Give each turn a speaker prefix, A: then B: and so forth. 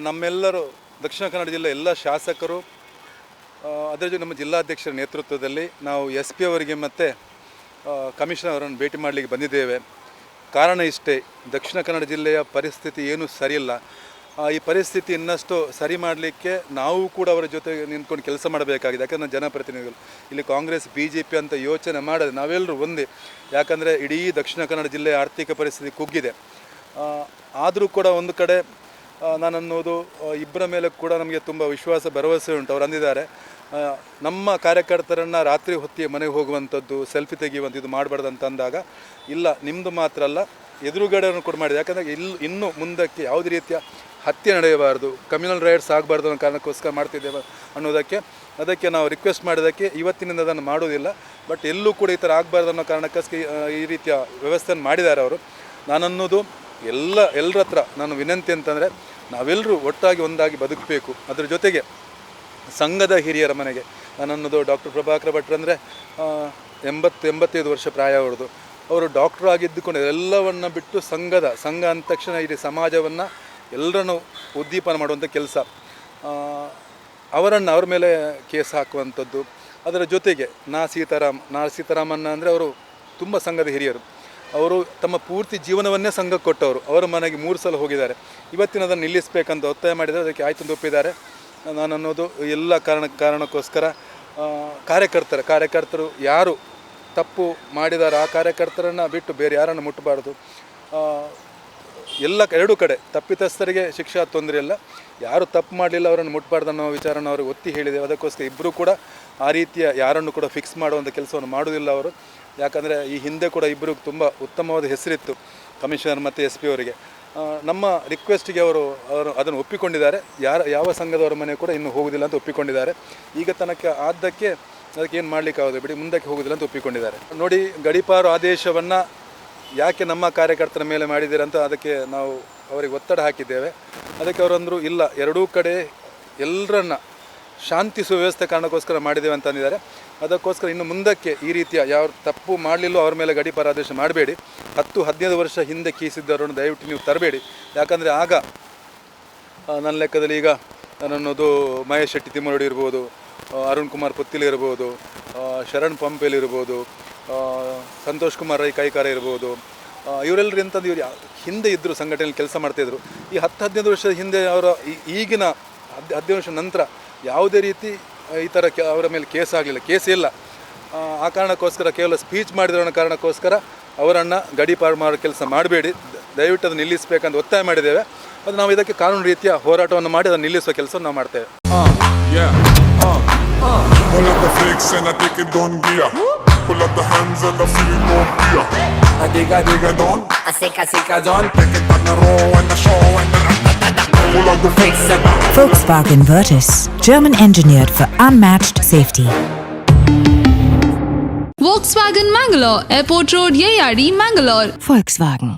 A: ನಮ್ಮೆಲ್ಲರೂ ದಕ್ಷಿಣ ಕನ್ನಡ ಜಿಲ್ಲೆ ಎಲ್ಲ ಶಾಸಕರು ಅದರ ಜೊತೆ ನಮ್ಮ ಜಿಲ್ಲಾಧ್ಯಕ್ಷರ ನೇತೃತ್ವದಲ್ಲಿ ನಾವು SP ಅವರಿಗೆ ಮತ್ತು ಕಮಿಷನರ್ ಅವರನ್ನು ಭೇಟಿ ಮಾಡಲಿಕ್ಕೆ ಬಂದಿದ್ದೇವೆ. ಕಾರಣ ಇಷ್ಟೇ, ದಕ್ಷಿಣ ಕನ್ನಡ ಜಿಲ್ಲೆಯ ಪರಿಸ್ಥಿತಿ ಏನೂ ಸರಿಯಿಲ್ಲ. ಈ ಪರಿಸ್ಥಿತಿ ಇನ್ನಷ್ಟು ಸರಿ ಮಾಡಲಿಕ್ಕೆ ನಾವು ಕೂಡ ಅವರ ಜೊತೆ ನಿಂತ್ಕೊಂಡು ಕೆಲಸ ಮಾಡಬೇಕಾಗಿದೆ. ಯಾಕಂದರೆ ಜನಪ್ರತಿನಿಧಿಗಳು ಇಲ್ಲಿ ಕಾಂಗ್ರೆಸ್ BJP ಅಂತ ಯೋಚನೆ ಮಾಡದೆ ನಾವೆಲ್ಲರೂ ಒಂದೇ. ಯಾಕಂದರೆ ಇಡೀ ದಕ್ಷಿಣ ಕನ್ನಡ ಜಿಲ್ಲೆಯ ಆರ್ಥಿಕ ಪರಿಸ್ಥಿತಿ ಕುಗ್ಗಿದೆ. ಆದರೂ ಕೂಡ ಒಂದು ಕಡೆ ನಾನನ್ನೋದು ಇಬ್ಬರ ಮೇಲೆ ಕೂಡ ನಮಗೆ ತುಂಬ ವಿಶ್ವಾಸ ಭರವಸೆ ಉಂಟು. ಅವರು ಅಂದಿದ್ದಾರೆ, ನಮ್ಮ ಕಾರ್ಯಕರ್ತರನ್ನು ರಾತ್ರಿ ಹೊತ್ತಿಗೆ ಮನೆಗೆ ಹೋಗುವಂಥದ್ದು, ಸೆಲ್ಫಿ ತೆಗೆಯುವಂಥ ಇದು ಮಾಡಬಾರ್ದು ಅಂತ ಅಂದಾಗ, ಇಲ್ಲ ನಿಮ್ಮದು ಮಾತ್ರ ಅಲ್ಲ ಎದುರುಗಡೆಯನ್ನು ಕೂಡ ಮಾಡಿದೆ. ಯಾಕಂದರೆ ಇನ್ನು ಮುಂದಕ್ಕೆ ಯಾವುದೇ ರೀತಿಯ ಹತ್ಯೆ ನಡೆಯಬಾರ್ದು, ಕಮ್ಯುನಲ್ ರೈಟ್ಸ್ ಆಗಬಾರ್ದು ಅನ್ನೋ ಕಾರಣಕ್ಕೋಸ್ಕರ ಮಾಡ್ತಿದ್ದೇವೆ ಅನ್ನೋದಕ್ಕೆ ಅದಕ್ಕೆ ನಾವು ರಿಕ್ವೆಸ್ಟ್ ಮಾಡಿದ್ದಕ್ಕೆ ಇವತ್ತಿನಿಂದ ಅದನ್ನು ಮಾಡೋದಿಲ್ಲ. ಬಟ್ ಎಲ್ಲೂ ಕೂಡ ಈ ಥರ ಆಗಬಾರ್ದು ಅನ್ನೋ ಕಾರಣಕ್ಕೋಸ್ಕರ ಈ ರೀತಿಯ ವ್ಯವಸ್ಥೆಯನ್ನು ಮಾಡಿದ್ದಾರೆ ಅವರು. ನಾನನ್ನೋದು ಎಲ್ಲರ ಹತ್ರ ನಾನು ವಿನಂತಿ ಅಂತಂದರೆ, ನಾವೆಲ್ಲರೂ ಒಟ್ಟಾಗಿ ಒಂದಾಗಿ ಬದುಕಬೇಕು. ಅದರ ಜೊತೆಗೆ ಸಂಘದ ಹಿರಿಯರ ಮನೆಗೆ ನಾನನ್ನೋದು ಡಾಕ್ಟರ್ ಪ್ರಭಾಕರ ಭಟ್ರು ಅಂದರೆ 80-85 ವರ್ಷ ಪ್ರಾಯ ಅವ್ರದ್ದು. ಅವರು ಡಾಕ್ಟ್ರು ಆಗಿದ್ದುಕೊಂಡು ಎಲ್ಲವನ್ನು ಬಿಟ್ಟು ಸಂಘ ಅಂದ ತಕ್ಷಣ ಇಡೀ ಸಮಾಜವನ್ನು ಎಲ್ಲರನ್ನು ಉದ್ದೀಪನ ಮಾಡುವಂಥ ಕೆಲಸ, ಅವ್ರ ಮೇಲೆ ಕೇಸ್ ಹಾಕುವಂಥದ್ದು. ಅದರ ಜೊತೆಗೆ ಸೀತಾರಾಮಣ್ಣ ಅಂದರೆ ಅವರು ತುಂಬ ಸಂಘದ ಹಿರಿಯರು. ಅವರು ತಮ್ಮ ಪೂರ್ತಿ ಜೀವನವನ್ನೇ ಸಂಘಕ್ಕೆ ಕೊಟ್ಟವರು. ಅವರ ಮನೆಗೆ 3 ಸಲ ಹೋಗಿದ್ದಾರೆ. ಇವತ್ತಿನದನ್ನು ನಿಲ್ಲಿಸಬೇಕಂತ ಒತ್ತಾಯ ಮಾಡಿದರೆ ಅದಕ್ಕೆ ಆಯ್ತು ಅಂತ ಒಪ್ಪಿದ್ದಾರೆ. ನಾನನ್ನೋದು ಎಲ್ಲ ಕಾರಣಕ್ಕೋಸ್ಕರ ಕಾರ್ಯಕರ್ತರು ಯಾರು ತಪ್ಪು ಮಾಡಿದ್ದಾರೆ ಆ ಕಾರ್ಯಕರ್ತರನ್ನು ಬಿಟ್ಟು ಬೇರೆ ಯಾರನ್ನು ಮುಟ್ಟಬಾರ್ದು. ಎರಡೂ ಕಡೆ ತಪ್ಪಿತಸ್ಥರಿಗೆ ಶಿಕ್ಷೆ ತೊಂದರೆ ಇಲ್ಲ, ಯಾರು ತಪ್ಪು ಮಾಡಲಿಲ್ಲ ಅವರನ್ನು ಮುಟ್ಟಬಾರ್ದು ಅನ್ನೋ ವಿಚಾರನ ಅವ್ರಿಗೆ ಒತ್ತಿ ಹೇಳಿದ್ದೇವೆ. ಅದಕ್ಕೋಸ್ಕರ ಇಬ್ಬರು ಕೂಡ ಆ ರೀತಿಯ ಯಾರನ್ನು ಕೂಡ ಫಿಕ್ಸ್ ಮಾಡುವಂಥ ಕೆಲಸವನ್ನು ಮಾಡೋದಿಲ್ಲ ಅವರು. ಯಾಕಂದರೆ ಈ ಹಿಂದೆ ಕೂಡ ಇಬ್ಬರು ತುಂಬ ಉತ್ತಮವಾದ ಹೆಸರಿತ್ತು, ಕಮಿಷನರ್ ಮತ್ತು SP ಅವರಿಗೆ. ನಮ್ಮ ರಿಕ್ವೆಸ್ಟಿಗೆ ಅವರು ಅದನ್ನು ಒಪ್ಪಿಕೊಂಡಿದ್ದಾರೆ. ಯಾವ ಸಂಘದವರ ಮನೆ ಕೂಡ ಇನ್ನೂ ಹೋಗೋದಿಲ್ಲ ಅಂತ ಒಪ್ಪಿಕೊಂಡಿದ್ದಾರೆ. ಈಗ ತನಕ ಅದಕ್ಕೆ ಏನು ಮಾಡಲಿಕ್ಕಾಗೋದು ಬಿಡಿ, ಮುಂದಕ್ಕೆ ಹೋಗೋದಿಲ್ಲ ಅಂತ ಒಪ್ಪಿಕೊಂಡಿದ್ದಾರೆ. ನೋಡಿ, ಗಡೀಪಾರು ಆದೇಶವನ್ನು ಯಾಕೆ ನಮ್ಮ ಕಾರ್ಯಕರ್ತರ ಮೇಲೆ ಮಾಡಿದ್ದೀರ ಅಂತ ಅದಕ್ಕೆ ನಾವು ಅವರಿಗೆ ಒತ್ತಡ ಹಾಕಿದ್ದೇವೆ. ಅದಕ್ಕೆ ಅವರಂದರು, ಇಲ್ಲ ಎರಡೂ ಕಡೆ ಎಲ್ಲರನ್ನ ಶಾಂತಿ ಸುವ್ಯವಸ್ಥೆ ಕಾರಣಕ್ಕೋಸ್ಕರ ಮಾಡಿದ್ದೇವೆ ಅಂತ ಅಂದಿದ್ದಾರೆ. ಅದಕ್ಕೋಸ್ಕರ ಇನ್ನು ಮುಂದಕ್ಕೆ ಈ ರೀತಿಯ ಯಾವ ತಪ್ಪು ಮಾಡಲಿಲ್ಲೋ ಅವ್ರ ಮೇಲೆ ಗಡೀಪಾರು ಆದೇಶ ಮಾಡಬೇಡಿ. 10-15 ವರ್ಷ ಹಿಂದೆ ಕೀಸಿದ್ದವರನ್ನು ದಯವಿಟ್ಟು ನೀವು ತರಬೇಡಿ. ಯಾಕಂದರೆ ಆಗ ನನ್ನ ಲೆಕ್ಕದಲ್ಲಿ ಈಗ ನನ್ನದು ಮಹೇಶ್ ಶೆಟ್ಟಿ ತಿಮ್ಮರಡಿ ಇರ್ಬೋದು, ಅರುಣ್ ಕುಮಾರ್ ಪುತ್ತಿಲ್ ಇರ್ಬೋದು, ಶರಣ್ ಪಂಪೇಲ್ ಇರ್ಬೋದು, ಸಂತೋಷ್ ಕುಮಾರ್ ರೈ ಕೈಕಾರ ಇರ್ಬೋದು, ಇವರೆಲ್ಲರೂ ಎಂತಂದು ಇವರು ಹಿಂದೆ ಇದ್ದರು, ಸಂಘಟನೆಯಲ್ಲಿ ಕೆಲಸ ಮಾಡ್ತಾಯಿದ್ರು. ಈ 10-15 ವರ್ಷದ ಹಿಂದೆ ಅವರ ಈಗಿನ 15 ವರ್ಷ ನಂತರ ಯಾವುದೇ ರೀತಿ ಈ ಥರ ಅವರ ಮೇಲೆ ಕೇಸ್ ಆಗಲಿಲ್ಲ, ಕೇಸ್ ಇಲ್ಲ. ಆ ಕಾರಣಕ್ಕೋಸ್ಕರ ಕೇವಲ ಸ್ಪೀಚ್ ಮಾಡಿರೋ ಕಾರಣಕ್ಕೋಸ್ಕರ ಅವರನ್ನು ಗಡೀಪಾರು ಮಾಡೋ ಕೆಲಸ ಮಾಡಬೇಡಿ, ದಯವಿಟ್ಟು ಅದನ್ನು ನಿಲ್ಲಿಸಬೇಕಂತ ಒತ್ತಾಯ ಮಾಡಿದ್ದೇವೆ. ಅದು ನಾವು ಇದಕ್ಕೆ ಕಾನೂನು ರೀತಿಯ ಹೋರಾಟವನ್ನು ಮಾಡಿ ಅದನ್ನು ನಿಲ್ಲಿಸುವ ಕೆಲಸವನ್ನು ನಾವು ಮಾಡ್ತೇವೆ.
B: Pull up the flicks and I take it on gear. Pull up the hands and I feel it more gear. I dig it on. I sick a John. Take it on the row and the show and the pull up the flicks and
C: Volkswagen Virtus, German engineered for unmatched safety.
D: Volkswagen Mangalore, Airport Road, Yeyadi, Mangalore.
C: Volkswagen.